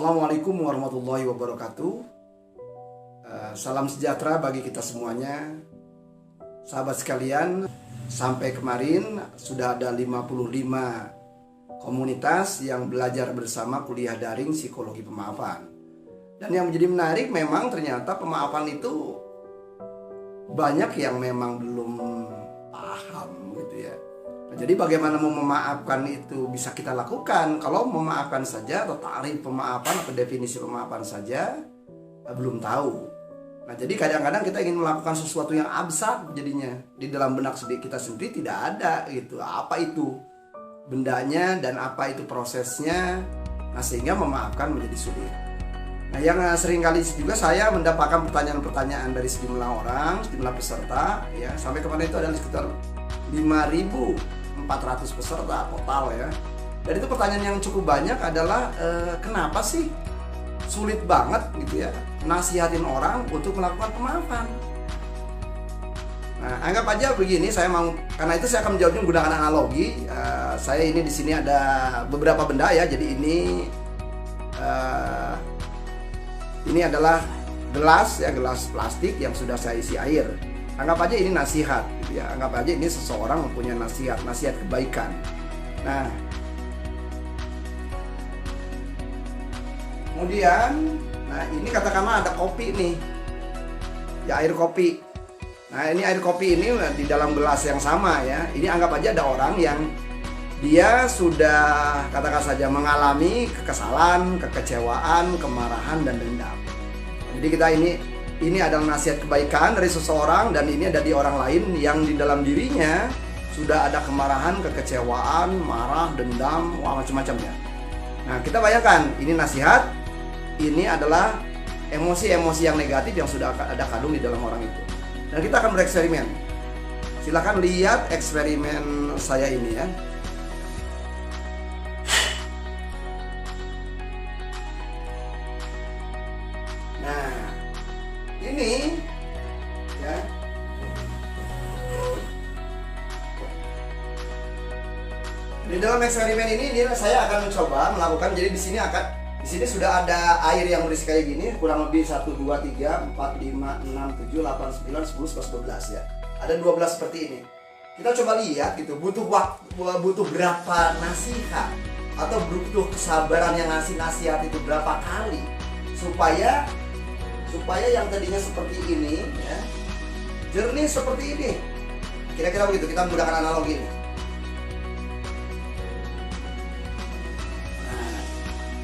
Assalamualaikum warahmatullahi wabarakatuh. Salam sejahtera bagi kita semuanya. Sahabat sekalian, sampai kemarin sudah ada 55 komunitas yang belajar bersama kuliah daring psikologi pemaafan. Dan yang menjadi menarik memang ternyata pemaafan itu banyak yang memang belum paham gitu ya. Nah, jadi bagaimana mau memaafkan itu bisa kita lakukan. Kalau memaafkan saja atau tarif pemaafan atau definisi pemaafan saja belum tahu. Nah, jadi kadang-kadang kita ingin melakukan sesuatu yang abstrak, jadinya di dalam benak kita sendiri tidak ada gitu. Apa itu bendanya dan apa itu prosesnya. Nah, sehingga memaafkan menjadi sulit. Nah, yang sering kali juga saya mendapatkan pertanyaan-pertanyaan dari sejumlah orang, sejumlah peserta ya. Sampai kemarin itu ada sekitar 5.400 peserta total ya. Dan itu pertanyaan yang cukup banyak adalah kenapa sih sulit banget gitu ya nasihatin orang untuk melakukan pemaafan. Nah, anggap aja begini, karena itu saya akan menjawabnya menggunakan analogi. Saya ini di sini ada beberapa benda ya. Jadi ini adalah gelas ya, gelas plastik yang sudah saya isi air. Anggap aja ini nasihat gitu ya. Anggap aja ini seseorang mempunyai nasihat kebaikan. Nah, kemudian ini katakanlah ada kopi nih. Ya, air kopi. Nah, ini air kopi ini di dalam gelas yang sama ya. Ini anggap aja ada orang yang dia sudah katakan saja mengalami kekesalan, kekecewaan, kemarahan dan dendam. Jadi kita ini adalah nasihat kebaikan dari seseorang, dan ini ada di orang lain yang di dalam dirinya sudah ada kemarahan, kekecewaan, marah, dendam, macam-macamnya. Nah, kita bayangkan ini nasihat, ini adalah emosi-emosi yang negatif yang sudah ada kandung di dalam orang itu. Dan kita akan bereksperimen. Silakan lihat eksperimen saya ini ya. Nah, ini ya. Di dalam eksperimen ini saya akan mencoba melakukan, jadi di sini sudah ada air yang berisi kayak gini, kurang lebih 1 2 3 4 5 6 7 8 9 10 11 12 ya. Ada 12 seperti ini. Kita coba lihat gitu, butuh berapa nasihat atau butuh kesabaran yang ngasih nasihat itu berapa kali supaya yang tadinya seperti ini ya, jernih seperti ini. Kira-kira begitu, kita menggunakan analogi ini. Nah,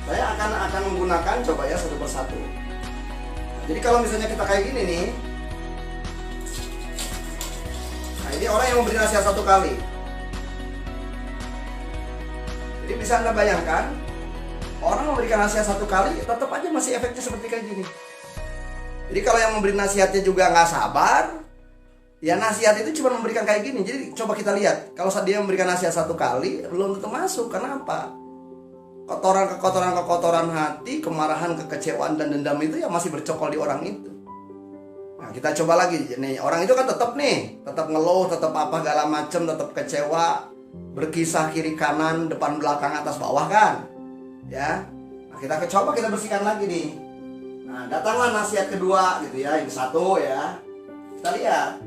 saya akan menggunakan coba ya satu persatu. Nah, jadi kalau misalnya kita kayak gini nih. Nah, ini orang yang memberi nasihat 1 kali. Jadi bisa Anda bayangkan, orang memberikan nasihat 1 kali tetap aja masih efeknya seperti kayak gini. Jadi kalau yang memberi nasihatnya juga nggak sabar, ya nasihat itu cuma memberikan kayak gini. Jadi coba kita lihat, kalau dia memberikan nasihat 1 kali, belum tentu masuk. Kenapa? Kekotoran hati, kemarahan, kekecewaan dan dendam itu ya masih bercokol di orang itu. Nah, kita coba lagi nih, orang itu kan tetap ngeluh, tetap apa segala macem, tetap kecewa, berkisah kiri kanan, depan belakang, atas bawah kan, ya. Nah, kita bersihkan lagi nih. Nah, datanglah nasihat kedua gitu ya, ini 1 ya. Kita lihat.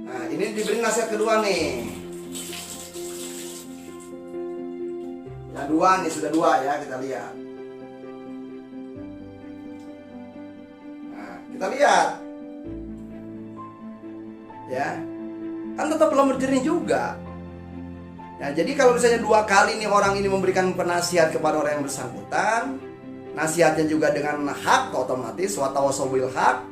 Nah, ini diberi nasihat kedua nih. Ya 2 nih, sudah 2 ya, kita lihat. Nah, kita lihat. Ya. Kan tetap belum jernih juga. Nah, jadi kalau misalnya 2 kali nih orang ini memberikan penasihat kepada orang yang bersangkutan, nasihatnya juga dengan hak, otomatis watawasobil hak,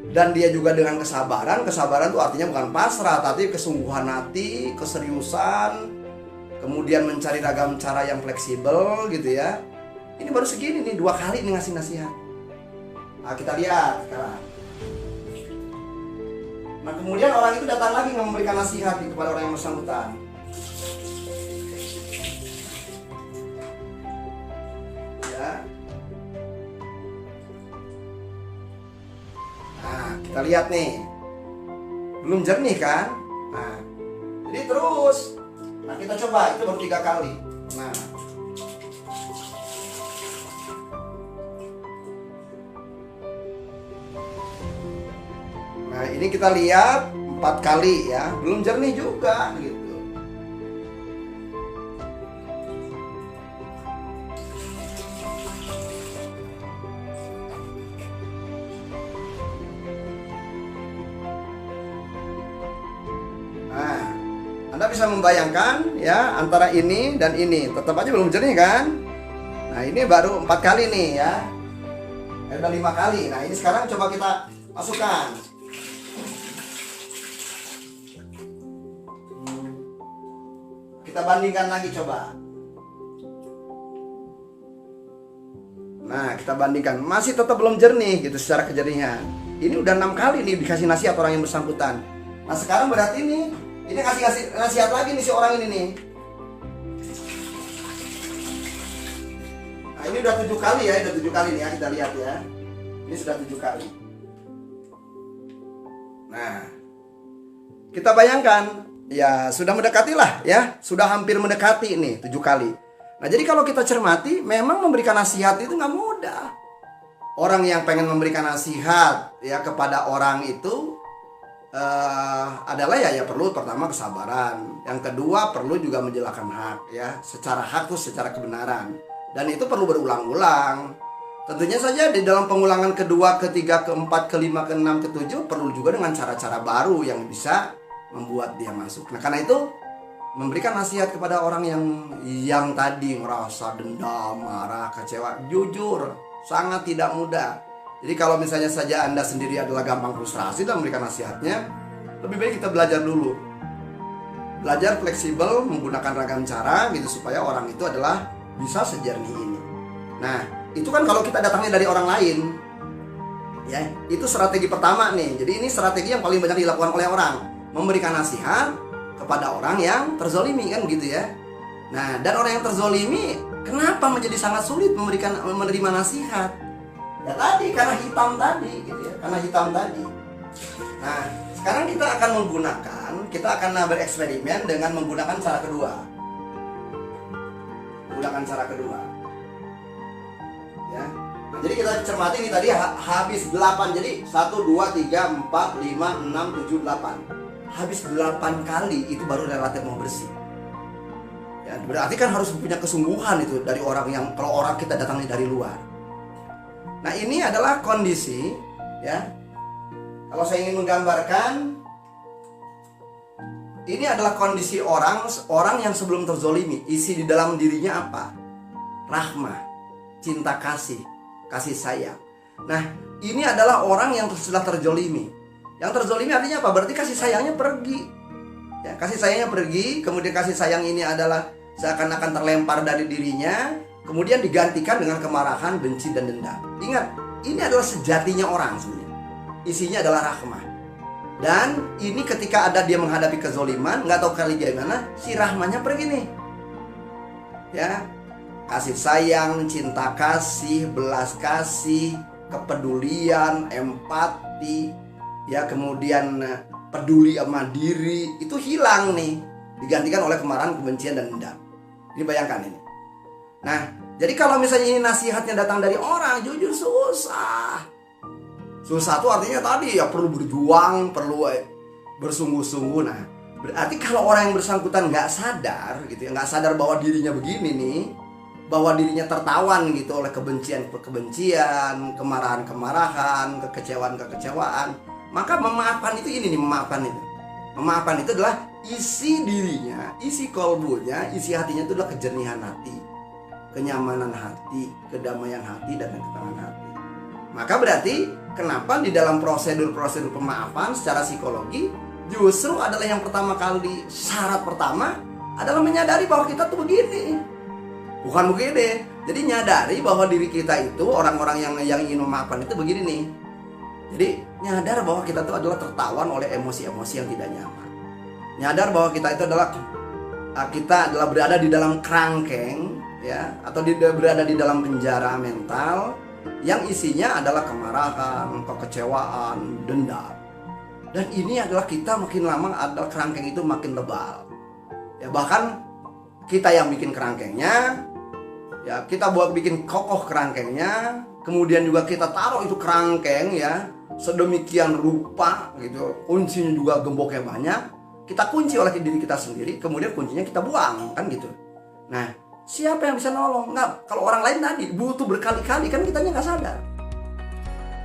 dan dia juga dengan kesabaran. Kesabaran itu artinya bukan pasrah, tapi kesungguhan hati, keseriusan, kemudian mencari ragam cara yang fleksibel gitu ya. Ini baru segini nih, 2 kali nih ngasih nasihat. Nah, kita lihat sekarang. Nah, kemudian orang itu datang lagi memberikan nasihat kepada orang yang bersangkutan. Ya. Nah, kita lihat nih, belum jernih kan? Nah, jadi terus. Nah, kita coba, itu baru 3 kali. Nah, Ini kita lihat 4 kali ya, belum jernih juga gitu. Nah, Anda bisa membayangkan ya antara ini dan ini, tetap aja belum jernih kan? Nah, ini baru 4 kali nih ya. Udah 5 kali. Nah, ini sekarang coba kita masukkan. Kita bandingkan lagi coba. Nah, kita bandingkan. Masih tetap belum jernih gitu secara kejernihan. Ini udah 6 kali nih dikasih nasihat orang yang bersangkutan. Nah, sekarang berarti ini kasih nasihat lagi nih si orang ini nih. Nah, ini udah 7 kali ya, udah 7 kali nih ya, kita lihat ya. Ini sudah 7 kali. Nah, kita bayangkan ya sudah mendekati lah ya, sudah hampir mendekati nih 7 kali. Nah, jadi kalau kita cermati, memang memberikan nasihat itu nggak mudah. Orang yang pengen memberikan nasihat ya kepada orang itu adalah ya perlu pertama kesabaran. Yang kedua perlu juga menjelaskan hak ya, secara hak tuh secara kebenaran. Dan itu perlu berulang-ulang. Tentunya saja di dalam pengulangan kedua, ketiga, keempat, kelima, keenam, ketujuh perlu juga dengan cara-cara baru yang bisa membuat dia masuk. Nah, karena itu memberikan nasihat kepada orang yang tadi merasa dendam, marah, kecewa, jujur sangat tidak mudah. Jadi kalau misalnya saja Anda sendiri adalah gampang frustrasi dan memberikan nasihatnya, lebih baik kita belajar dulu. Belajar fleksibel menggunakan ragam cara gitu supaya orang itu adalah bisa sejernih ini. Nah, itu kan kalau kita datangnya dari orang lain. Ya, itu strategi pertama nih. Jadi ini strategi yang paling banyak dilakukan oleh orang, memberikan nasihat kepada orang yang terzolimi kan gitu ya. Nah, dan orang yang terzolimi kenapa menjadi sangat sulit menerima nasihat? Ya tadi karena hitam tadi gitu ya, karena hitam tadi. Nah, sekarang kita akan bereksperimen dengan menggunakan cara kedua. Ya. Nah, jadi kita cermati ini tadi habis 8. Jadi 1 2 3 4 5 6 7 8. Habis 8 kali itu baru relatif mau bersih. Ya, berarti kan harus punya kesungguhan itu dari orang yang, kalau orang kita datangnya dari luar. Nah, ini adalah kondisi ya. Kalau saya ingin menggambarkan, ini adalah kondisi orang yang sebelum terzolimi. Isi di dalam dirinya apa? Rahmah, cinta kasih sayang. Nah, ini adalah orang yang sudah terzolimi. Yang terzolimi artinya apa? Berarti kasih sayangnya pergi. Ya, kasih sayangnya pergi, kemudian kasih sayang ini adalah seakan-akan terlempar dari dirinya, kemudian digantikan dengan kemarahan, benci, dan dendam. Ingat, ini adalah sejatinya orang sebenarnya. Isinya adalah rahmah. Dan ini ketika ada dia menghadapi kezoliman, nggak tahu kali gimana, si rahmahnya pergi nih. Ya, kasih sayang, cinta kasih, belas kasih, kepedulian, empati, ya kemudian peduli sama diri, itu hilang nih, digantikan oleh kemarahan, kebencian, dan dendam. Ini bayangkan ini. Nah, jadi kalau misalnya ini nasihatnya datang dari orang, jujur susah. Susah tuh artinya tadi ya perlu berjuang, perlu bersungguh-sungguh. Nah, berarti kalau orang yang bersangkutan nggak sadar gitu ya, nggak sadar bahwa dirinya begini nih, bahwa dirinya tertawan gitu oleh kebencian, kemarahan, kekecewaan, maka memaafkan itu ini nih, memaafkan itu adalah isi dirinya, isi kolbunya, isi hatinya itu adalah kejernihan hati, kenyamanan hati, kedamaian hati, dan ketenangan hati. Maka berarti kenapa di dalam prosedur pemaafan secara psikologi justru adalah yang pertama kali, syarat pertama adalah menyadari bahwa kita tuh begini, bukan begini. Jadi nyadari bahwa diri kita itu, orang-orang yang ingin memaafkan itu begini nih. Jadi nyadar bahwa kita itu adalah tertawan oleh emosi-emosi yang tidak nyaman. Nyadar bahwa kita itu adalah berada di dalam kerangkeng ya, atau berada di dalam penjara mental yang isinya adalah kemarahan, kekecewaan, dendam. Dan ini adalah kita makin lama adalah kerangkeng itu makin tebal. Ya, bahkan kita yang bikin kerangkengnya, ya kita bikin kokoh kerangkengnya, kemudian juga kita taruh itu kerangkeng ya sedemikian rupa gitu, kuncinya juga gemboknya banyak, kita kunci oleh diri kita sendiri, kemudian kuncinya kita buang, kan gitu. Nah, siapa yang bisa nolong? Nggak, kalau orang lain tadi butuh berkali-kali, kan kitanya nggak sadar.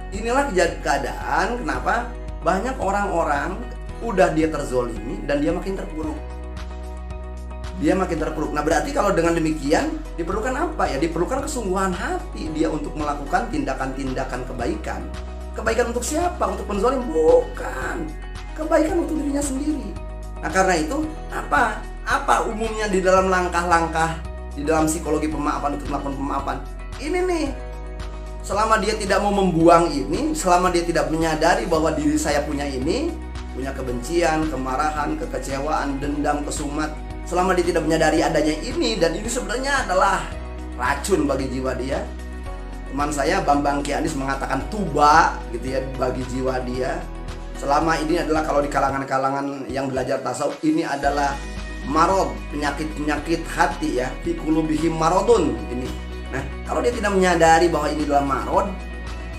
Inilah keadaan kenapa banyak orang-orang udah dia terzolimi dan dia makin terpuruk. Nah, berarti kalau dengan demikian diperlukan apa ya? Diperlukan kesungguhan hati dia untuk melakukan tindakan-tindakan kebaikan. Kebaikan untuk siapa? Untuk penzolim? Bukan. Kebaikan untuk dirinya sendiri. Nah, karena itu apa umumnya di dalam langkah-langkah di dalam psikologi pemaafan untuk melakukan pemaafan? Ini nih, selama dia tidak mau membuang ini, selama dia tidak menyadari bahwa diri saya punya ini, punya kebencian, kemarahan, kekecewaan, dendam, kesumat, selama dia tidak menyadari adanya ini, dan ini sebenarnya adalah racun bagi jiwa dia. Teman saya Bambang Kianis mengatakan tuba gitu ya bagi jiwa dia. Selama ini adalah kalau di kalangan-kalangan yang belajar tasawuf, ini adalah marod, penyakit-penyakit hati ya, fi qulubihim marodun ini. Nah, kalau dia tidak menyadari bahwa ini adalah marod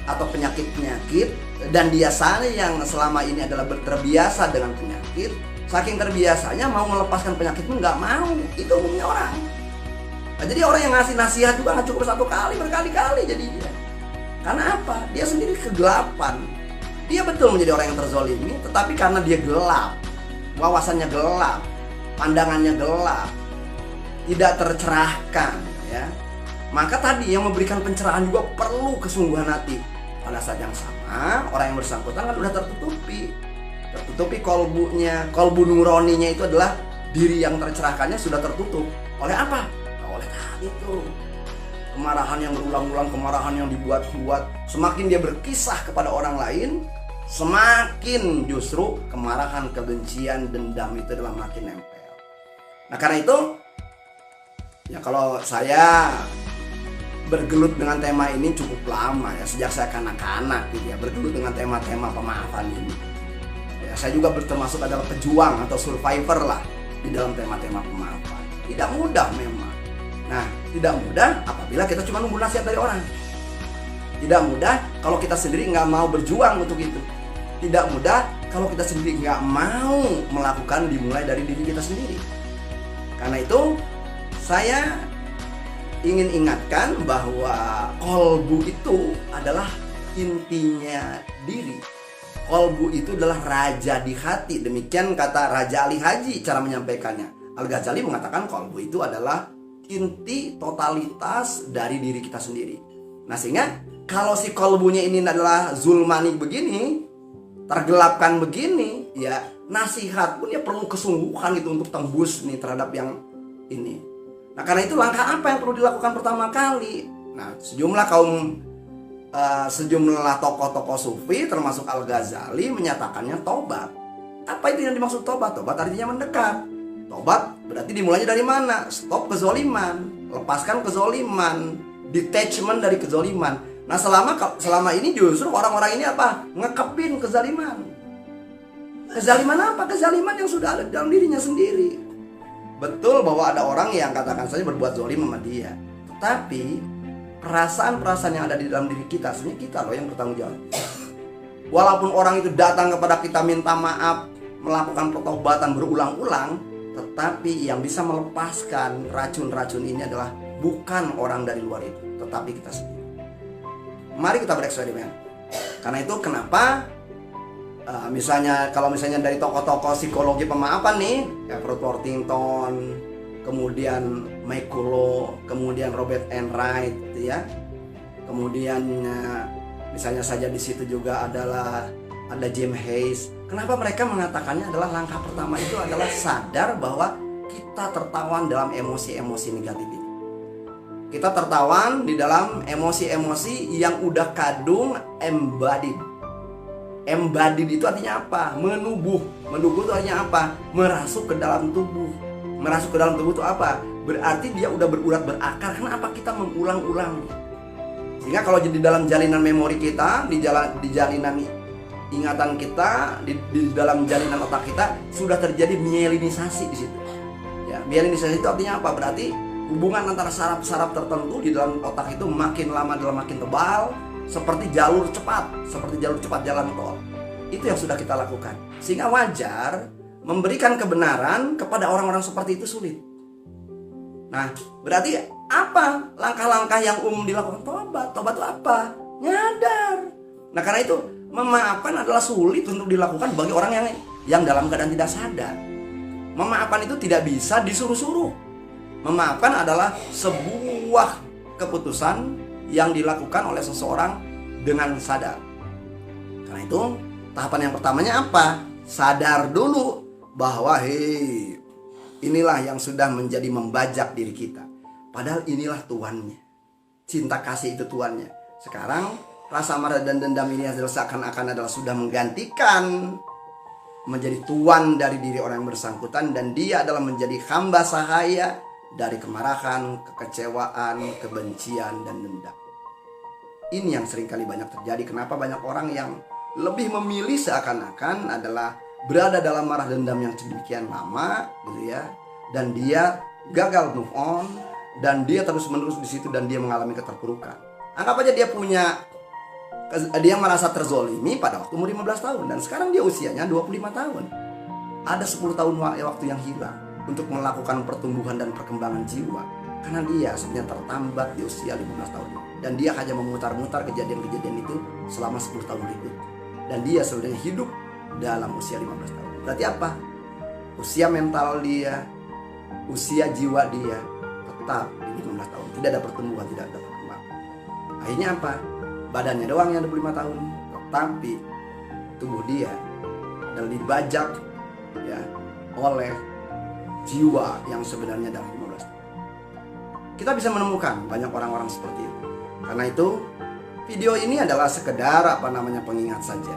atau penyakit-penyakit, dan dia sana yang selama ini adalah terbiasa dengan penyakit, saking terbiasanya mau melepaskan penyakit pun nggak mau. Itu umumnya orang. Nah, jadi orang yang ngasih nasihat juga nggak cukup satu kali, berkali-kali jadinya. Karena apa? Dia sendiri kegelapan. Dia betul menjadi orang yang terzolimi, tetapi karena dia gelap, wawasannya gelap, pandangannya gelap, tidak tercerahkan, ya. Maka tadi yang memberikan pencerahan juga perlu kesungguhan hati. Pada saat yang sama, orang yang bersangkutan kan udah tertutupi kolbu nuroninya itu adalah diri yang tercerahkannya sudah tertutup. Oleh apa? Oleh tadi itu kemarahan yang berulang-ulang, kemarahan yang dibuat-buat. Semakin dia berkisah kepada orang lain, semakin justru kemarahan, kebencian, dendam itu adalah makin nempel. Nah, karena itu ya kalau saya bergelut dengan tema ini cukup lama ya, sejak saya kanak-kanak gitu ya, bergelut dengan tema-tema pemaafan ini. Ya, saya juga termasuk adalah pejuang atau survivor lah di dalam tema-tema pemaafan. Tidak mudah memang. Nah, tidak mudah apabila kita cuma nunggu nasihat dari orang. Tidak mudah kalau kita sendiri nggak mau berjuang untuk itu. Tidak mudah kalau kita sendiri nggak mau melakukan dimulai dari diri kita sendiri. Karena itu saya ingin ingatkan bahwa kolbu itu adalah intinya diri. Kolbu itu adalah raja di hati. Demikian kata Raja Ali Haji cara menyampaikannya. Al-Ghazali mengatakan kolbu itu adalah inti totalitas dari diri kita sendiri. Nah, sehingga kalau si kolbunya ini adalah zulmani begini, tergelapkan begini, ya nasihat pun ya perlu kesungguhan gitu untuk tembus nih terhadap yang ini. Nah, karena itu langkah apa yang perlu dilakukan pertama kali? Nah, sejumlah tokoh-tokoh sufi termasuk Al-Ghazali menyatakannya tobat. Apa itu yang dimaksud tobat? Tobat artinya mendekat. Tobat berarti dimulainya dari mana? Stop kezoliman, lepaskan kezoliman, detachment dari kezoliman. Nah, selama ini justru orang-orang ini apa? Ngekepin kezaliman. Kezaliman apa? Kezaliman yang sudah ada dalam dirinya sendiri. Betul bahwa ada orang yang katakan saja berbuat zolim sama dia, tetapi perasaan-perasaan yang ada di dalam diri kita, sebenarnya kita loh yang bertanggung jawab. Walaupun orang itu datang kepada kita minta maaf, melakukan pertobatan berulang-ulang, tetapi yang bisa melepaskan racun-racun ini adalah bukan orang dari luar itu, tetapi kita sendiri. Mari kita bereksperimen. Karena itu kenapa kalau misalnya dari tokoh-tokoh psikologi pemaafan nih, kayak Ruth Worthington, kemudian Mike Kulo, kemudian Robert Enright, gitu ya. Kemudian misalnya saja di situ juga ada James Hayes. Kenapa mereka mengatakannya adalah langkah pertama itu adalah sadar bahwa kita tertawan dalam emosi-emosi negatif ini. Kita tertawan di dalam emosi-emosi yang udah kadung embodied. Embodied itu artinya apa? Menubuh. Menubuh itu artinya apa? Merasuk ke dalam tubuh. Merasuk ke dalam tubuh itu apa? Berarti dia udah berurat berakar. Kenapa kita mengulang-ulang? Sehingga kalau di dalam jalinan memori kita, di jalinan ingatan kita, di dalam jalinan otak kita sudah terjadi mielinisasi di situ. Ya, mielinisasi itu artinya apa? Berarti hubungan antara saraf-saraf tertentu di dalam otak itu makin lama adalah makin tebal, seperti jalur cepat jalan tol. Itu yang sudah kita lakukan. Sehingga wajar memberikan kebenaran kepada orang-orang seperti itu sulit. Nah, berarti apa langkah-langkah yang umum dilakukan? Tobat. Tobat itu apa? Nyadar. Nah, karena itu memaafkan adalah sulit untuk dilakukan bagi orang yang dalam keadaan tidak sadar. Memaafkan itu tidak bisa disuruh-suruh. Memaafkan adalah sebuah keputusan yang dilakukan oleh seseorang dengan sadar. Karena itu tahapan yang pertamanya apa? Sadar dulu bahwa inilah yang sudah menjadi membajak diri kita. Padahal inilah tuannya. Cinta kasih itu tuannya. Sekarang rasa marah dan dendam ini adalah seakan-akan adalah sudah menggantikan menjadi tuan dari diri orang yang bersangkutan, dan dia adalah menjadi hamba sahaya dari kemarahan, kekecewaan, kebencian, dan dendam. Ini yang seringkali banyak terjadi. Kenapa banyak orang yang lebih memilih seakan-akan adalah berada dalam marah dendam yang sedemikian lama gitu ya, dan dia gagal move on, dan dia terus-menerus di situ, dan dia mengalami keterpurukan. Anggap aja dia merasa terzolimi pada waktu umur 15 tahun, dan sekarang dia usianya 25 tahun. Ada 10 tahun waktu yang hilang untuk melakukan pertumbuhan dan perkembangan jiwa, karena dia sebenarnya tertambat di usia 15 tahun, dan dia hanya memutar-mutar kejadian-kejadian itu selama 10 tahun berikut, dan dia sebenarnya hidup dalam usia 15 tahun. Berarti apa? Usia mental dia, usia jiwa dia tetap di 15 tahun. Tidak ada pertumbuhan, tidak ada perkembangan. Akhirnya apa? Badannya doang yang 25 tahun, tetapi tubuh dia adalah dibajak ya oleh jiwa yang sebenarnya dalam 15 tahun. Kita bisa menemukan banyak orang-orang seperti itu. Karena itu video ini adalah sekedar pengingat saja.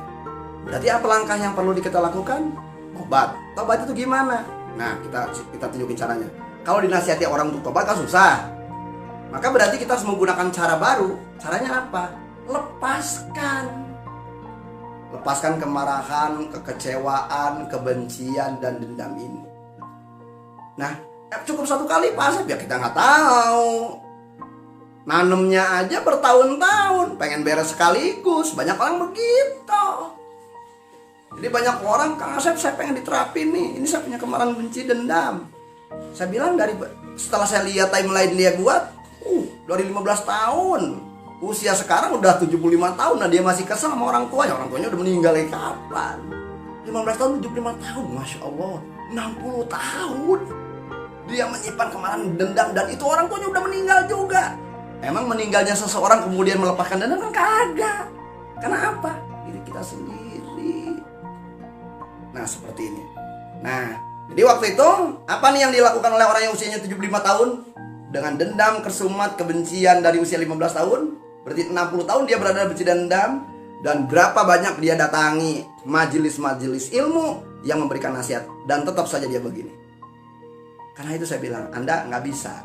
Berarti apa langkah yang perlu kita lakukan? Tobat. Tobat itu gimana? Nah, kita tunjukin caranya. Kalau dinasihati orang untuk tobat kan susah. Maka berarti kita harus menggunakan cara baru. Caranya apa? Lepaskan kemarahan, kekecewaan, kebencian, dan dendam ini. Nah, cukup satu kali pasang ya, kita nggak tahu. Nanemnya aja bertahun-tahun, pengen beres sekaligus. Banyak orang begitu. Jadi banyak orang, Kang Asep, saya pengen diterapin nih. Ini saya punya kemarahan, benci, dendam. Saya bilang setelah saya lihat timeline dia buat, dari 15 tahun. Usia sekarang udah 75 tahun, nah dia masih kesel sama orang tuanya. Orang tuanya udah meninggal kapan? 15 tahun, 75 tahun, Masya Allah. 60 tahun. Dia menyimpan kemarahan, dendam, dan itu orang tuanya udah meninggal juga. Emang meninggalnya seseorang kemudian melepaskan dendam kan kagak. Kenapa? Diri kita sendiri. Nah, seperti ini. Nah, jadi waktu itu apa nih yang dilakukan oleh orang yang usianya 75 tahun? Dengan dendam, kesumat, kebencian dari usia 15 tahun. Berarti 60 tahun dia berada benci dan dendam. Dan berapa banyak dia datangi majelis-majelis ilmu yang memberikan nasihat. Dan tetap saja dia begini. Karena itu saya bilang, Anda nggak bisa.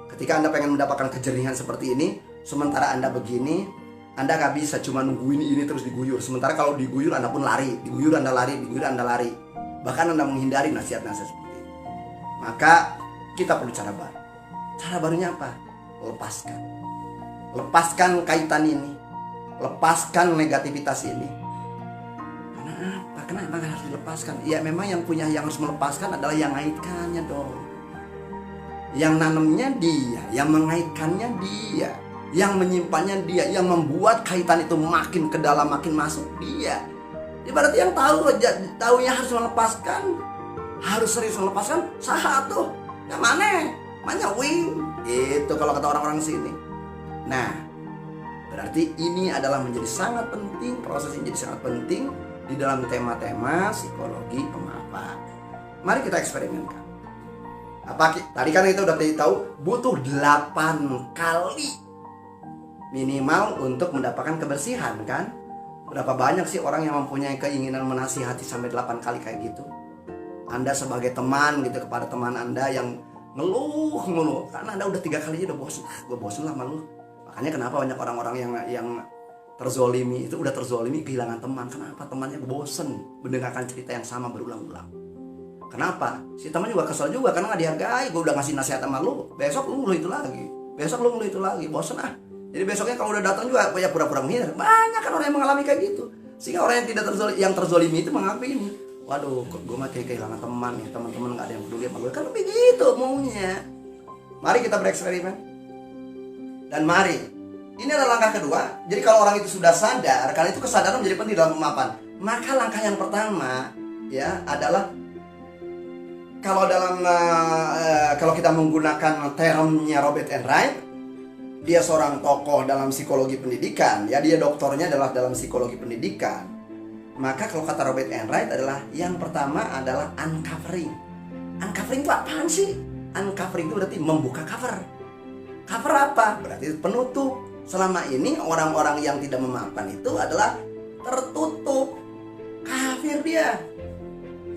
Ketika Anda pengen mendapatkan kejernihan seperti ini, sementara Anda begini, Anda nggak bisa cuma nungguin ini terus diguyur. Sementara kalau diguyur Anda pun lari, diguyur Anda lari, diguyur Anda lari. Bahkan Anda menghindari nasihat-nasihat seperti ini. Maka kita perlu cara baru. Cara barunya apa? Lepaskan kaitan ini. Lepaskan negativitas ini. Karena apa? Kenapa harus dilepaskan? Ya memang yang harus melepaskan adalah yang ngaitkannya dong. Yang nanamnya dia, yang mengaitkannya dia, yang menyimpannya dia, yang membuat kaitan itu makin ke dalam, makin masuk dia. Ibarat yang tahunya harus melepaskan, harus serius melepaskan, saha tuh, yang mana wing, itu kalau kata orang-orang sini. Nah, berarti ini adalah menjadi sangat penting, proses ini jadi sangat penting di dalam tema-tema psikologi pemaafan. Mari kita eksperimenkan. Tadi kan kita udah tahu butuh 8 kali minimal untuk mendapatkan kebersihan kan? Berapa banyak sih orang yang mempunyai keinginan menasihati sampai 8 kali kayak gitu? Anda sebagai teman gitu kepada teman Anda yang ngeluh karena Anda udah 3 kali aja udah bosan. Gue bosan lah sama lu. Makanya kenapa banyak orang-orang yang terzolimi itu udah terzolimi kehilangan teman. Kenapa? Temannya bosan mendengarkan cerita yang sama berulang-ulang. Kenapa? Si teman juga kesel juga karena gak dihargai. Gue udah ngasih nasihat sama lu, besok lu ngeluh itu lagi, besok lu ngeluh itu lagi, bosan ah. Jadi besoknya kalau udah datang juga ya pura-pura menghindar. Banyak kan orang yang mengalami kayak gitu. Sehingga orang yang tidak terzolimi itu mengaku ini, waduh, kok gue mati kehilangan teman nih, teman-teman nggak ada yang peduli sama gue. Kan begitu maunya. Mari kita bereksperimen. Dan mari, ini adalah langkah kedua. Jadi kalau orang itu sudah sadar, karena itu kesadaran menjadi penting dalam pemahaman. Maka langkah yang pertama ya adalah kalau kita menggunakan termnya Robert Enright, dia seorang tokoh dalam psikologi pendidikan, ya dia doktornya adalah dalam psikologi pendidikan. Maka kalau kata Robert Enright adalah yang pertama adalah uncovering. Uncovering itu apaan sih? Uncovering itu berarti membuka cover. Cover apa? Berarti penutup. Selama ini orang-orang yang tidak memaafkan itu adalah tertutup. Kafir dia.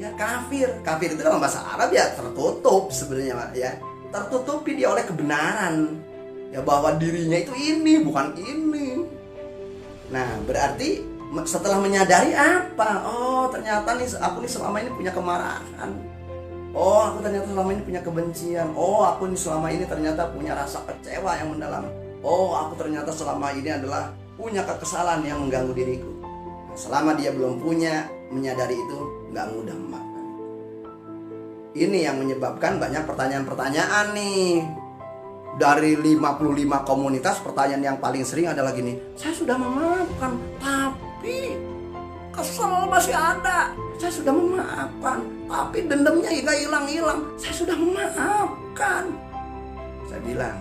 Ya kafir. Kafir itu dalam bahasa Arab ya tertutup sebenarnya ya. Tertutupi dia oleh kebenaran. Ya bahwa dirinya itu ini bukan ini. Nah berarti setelah menyadari apa? Oh ternyata nih aku nih selama ini punya kemarahan. Oh aku ternyata selama ini punya kebencian. Oh aku nih selama ini ternyata punya rasa kecewa yang mendalam. Oh aku ternyata selama ini adalah punya kekesalan yang mengganggu diriku. Nah, selama dia belum punya menyadari itu nggak mudah memaafkan. Ini yang menyebabkan banyak pertanyaan-pertanyaan nih. Dari 55 komunitas, pertanyaan yang paling sering adalah gini, saya sudah memaafkan, tapi kesel masih ada. Saya sudah memaafkan, tapi dendamnya nggak hilang-hilang. Saya sudah memaafkan. Saya bilang,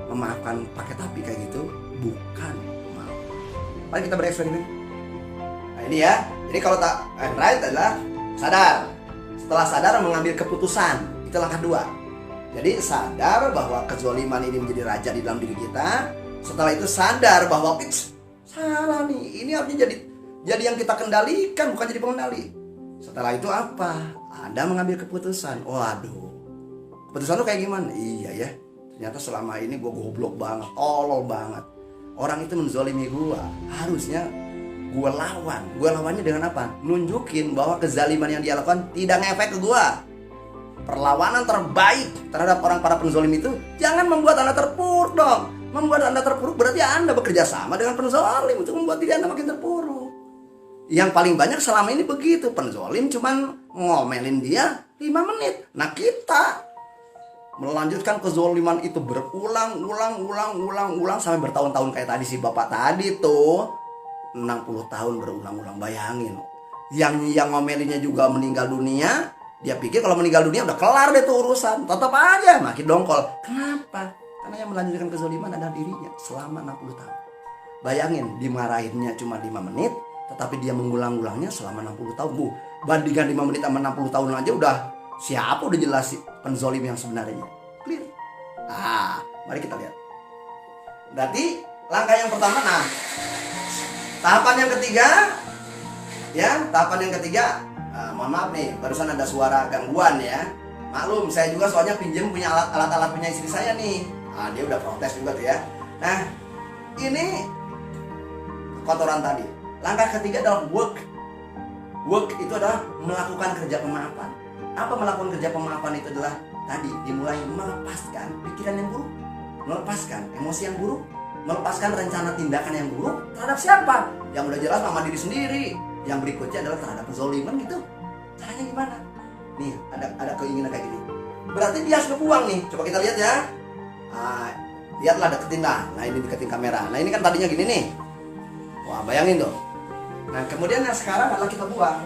memaafkan pakai tapi kayak gitu bukan maaf. Mari kita bereksperimen. Nah ini ya, jadi kalau tak right adalah sadar. Setelah sadar mengambil keputusan, itu langkah 2. Jadi sadar bahwa kezoliman ini menjadi raja di dalam diri kita. Setelah itu sadar bahwa salah nih, ini harusnya jadi yang kita kendalikan, bukan jadi pengendali. Setelah itu apa? Anda mengambil keputusan. Waduh, keputusan lu kayak gimana? Iya ya, ternyata selama ini gue goblok banget, tolol banget. Orang itu menzolimi gue, harusnya gue lawan. Gue lawannya dengan apa? Nunjukin bahwa kezaliman yang dia lakukan tidak ngefek ke gue. Perlawanan terbaik terhadap orang para penzolim itu jangan membuat Anda terpuruk dong. Membuat Anda terpuruk berarti Anda bekerja sama dengan penzolim untuk membuat diri Anda makin terpuruk. Yang paling banyak selama ini begitu, penzolim cuman ngomelin dia 5 menit. Nah kita melanjutkan kezoliman itu berulang sampai bertahun-tahun kayak tadi si bapak tadi tuh 60 tahun berulang-ulang. Bayangin, yang ngomelinnya juga meninggal dunia. Dia pikir kalau meninggal dunia udah kelar deh tuh urusan. Tetap aja makin dongkol. Kenapa? Karena yang melanjutkan kezaliman adalah dirinya selama 60 tahun. Bayangin, dimarahinnya cuma 5 menit, tetapi dia mengulang-ulangnya selama 60 tahun. Bandingkan 5 menit sama 60 tahun aja udah siapa udah jelas penzolim yang sebenarnya. Clear? Mari kita lihat. Berarti langkah yang pertama, tahapan yang ketiga, mohon maaf nih, barusan ada suara gangguan ya. Maklum, saya juga soalnya pinjem punya alat-alat punya istri saya nih. Dia udah protes juga tuh ya. Nah, ini kotoran tadi. Langkah ketiga adalah work. Work itu adalah melakukan kerja pemaafan. Apa melakukan kerja pemaafan itu adalah tadi dimulai melepaskan pikiran yang buruk, melepaskan emosi yang buruk, melepaskan rencana tindakan yang buruk terhadap siapa? Yang udah jelas sama diri sendiri. Yang berikutnya adalah terhadap kezoliman gitu. Caranya gimana? Nih, ada keinginan kayak gini. Berarti dia harus ngebuang nih. Coba kita lihat ya. Lihatlah, deketin lah. Nah, ini deketin kamera. Nah, ini kan tadinya gini nih. Wah, bayangin tuh. Nah, kemudian yang sekarang adalah kita buang.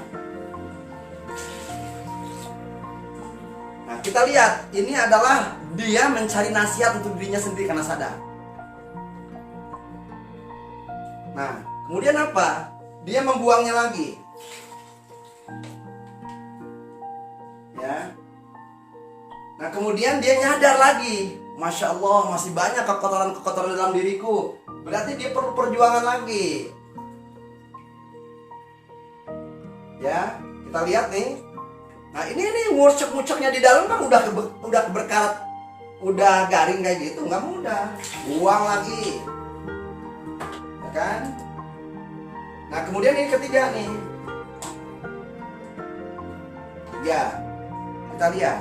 Nah, kita lihat. Ini adalah dia mencari nasihat untuk dirinya sendiri karena sadar. Nah, kemudian apa? Dia membuangnya lagi. Ya. Nah kemudian dia nyadar lagi. Masya Allah, masih banyak kekotoran dalam diriku. Berarti dia perlu perjuangan lagi. Ya, kita lihat nih. Nah ini nih ngucek-nguceknya di dalam kan udah berkarat, udah garing kayak gitu, nggak mudah. Buang lagi. Ya kan? Nah kemudian ini ketiga nih. Ya, kita lihat.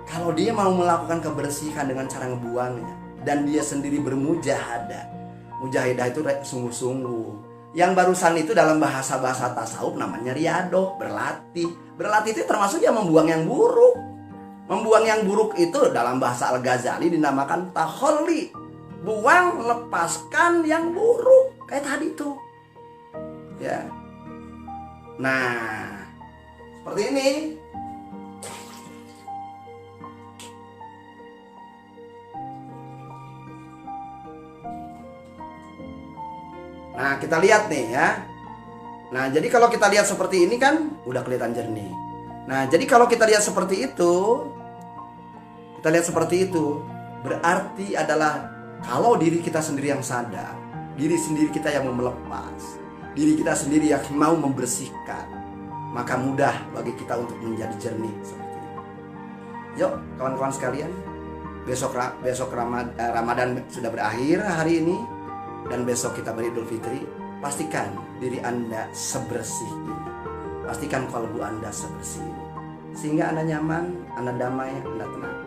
Kalau dia mau melakukan kebersihan dengan cara ngebuangnya, dan dia sendiri bermujahadah. Mujahidah itu sungguh-sungguh. Yang barusan itu dalam bahasa-bahasa tasawuf namanya riadoh, berlatih. Berlatih itu termasuk dia membuang yang buruk. Membuang yang buruk itu dalam bahasa Al-Ghazali dinamakan taholli. Buang, lepaskan yang buruk. Kayak tadi tuh. Ya. Nah, seperti ini. Nah, kita lihat nih ya. Nah, jadi kalau kita lihat seperti ini kan udah kelihatan jernih. Nah, jadi kalau kita lihat seperti itu, berarti adalah kalau diri kita sendiri yang sadar, diri sendiri kita yang mau melepas, diri kita sendiri yang mau membersihkan, maka mudah bagi kita untuk menjadi jernih seperti ini. Yuk, kawan-kawan sekalian, besok Ramadan sudah berakhir hari ini. Dan besok kita beridul fitri. Pastikan diri Anda sebersih ini. Pastikan kalbu Anda sebersih ini. Sehingga Anda nyaman, Anda damai, Anda tenang.